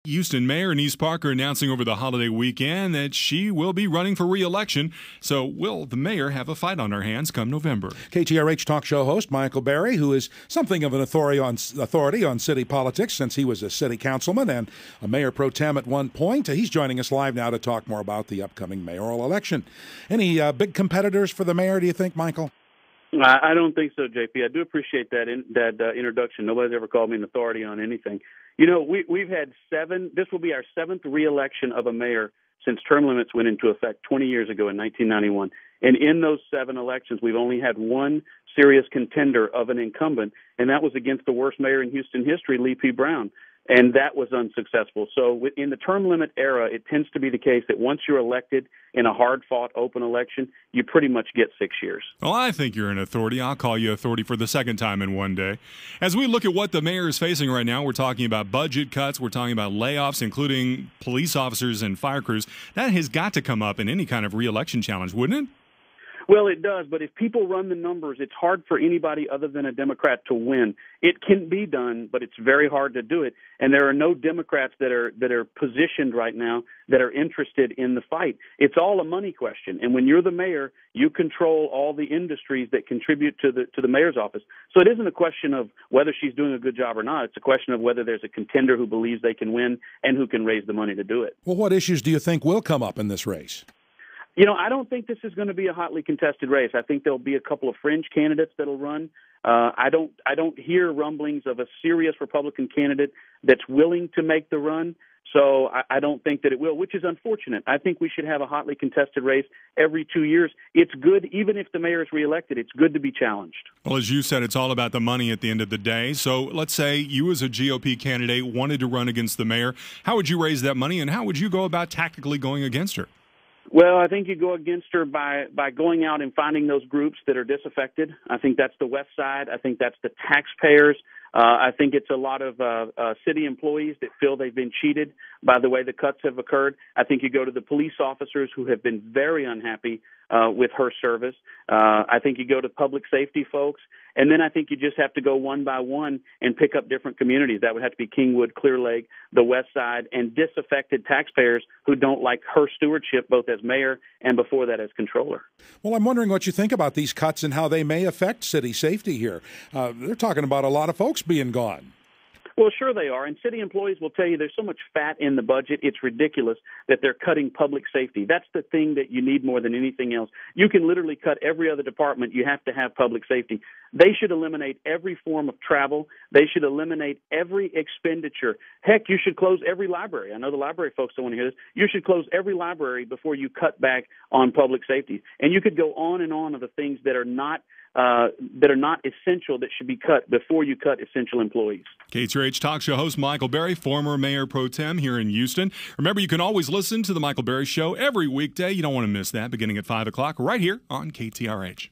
Houston Mayor Nice Parker announcing over the holiday weekend that she will be running for re-election. So will the mayor have a fight on her hands come November? KTRH talk show host Michael Berry, who is something of an authority on city politics since he was a city councilman and a mayor pro tem at one point. He's joining us live now to talk more about the upcoming mayoral election. Any big competitors for the mayor, do you think, Michael? I don't think so, JP. I do appreciate that introduction. Nobody's ever called me an authority on anything. You know, we've had this will be our seventh re-election of a mayor since term limits went into effect 20 years ago in 1991. And in those 7 elections, we've only had one serious contender of an incumbent, and that was against the worst mayor in Houston history, Lee P. Brown. And that was unsuccessful. So in the term limit era, it tends to be the case that once you're elected in a hard-fought open election, you pretty much get 6 years. Well, I think you're an authority. I'll call you authority for the second time in one day. As we look at what the mayor is facing right now, we're talking about budget cuts. We're talking about layoffs, including police officers and fire crews. That has got to come up in any kind of re-election challenge, wouldn't it? Well, it does, but if people run the numbers, it's hard for anybody other than a Democrat to win. It can be done, but it's very hard to do it. And there are no Democrats that are positioned right now that are interested in the fight. It's all a money question. And when you're the mayor, you control all the industries that contribute to the mayor's office. So it isn't a question of whether she's doing a good job or not. It's a question of whether there's a contender who believes they can win and who can raise the money to do it. Well, what issues do you think will come up in this race? You know, I don't think this is going to be a hotly contested race. I think there'll be a couple of fringe candidates that'll run. I don't hear rumblings of a serious Republican candidate that's willing to make the run. So I don't think that it will, which is unfortunate. I think we should have a hotly contested race every 2 years. It's good, even if the mayor is reelected, it's good to be challenged. Well, as you said, it's all about the money at the end of the day. So let's say you as a GOP candidate wanted to run against the mayor. How would you raise that money, and how would you go about tactically going against her? Well, I think you go against her by going out and finding those groups that are disaffected. I think that's the West Side. I think that's the taxpayers. I think it's a lot of city employees that feel they've been cheated by the way the cuts have occurred. I think you go to the police officers who have been very unhappy with her service. I think you go to public safety folks. And then I think you just have to go one by one and pick up different communities. That would have to be Kingwood, Clear Lake, the West Side, and disaffected taxpayers who don't like her stewardship, both as mayor and before that as controller. Well, I'm wondering what you think about these cuts and how they may affect city safety here. They're talking about a lot of folks being gone. Well, sure they are, and city employees will tell you there's so much fat in the budget, it's ridiculous that they're cutting public safety. That's the thing that you need more than anything else. You can literally cut every other department. You have to have public safety. They should eliminate every form of travel. They should eliminate every expenditure. Heck, you should close every library. I know the library folks don't want to hear this. You should close every library before you cut back on public safety. And you could go on and on of the things that are not essential that should be cut before you cut essential employees. KTRH talk show host Michael Berry, former mayor pro tem here in Houston. Remember, you can always listen to the Michael Berry Show every weekday. You don't want to miss that, beginning at 5 o'clock right here on KTRH.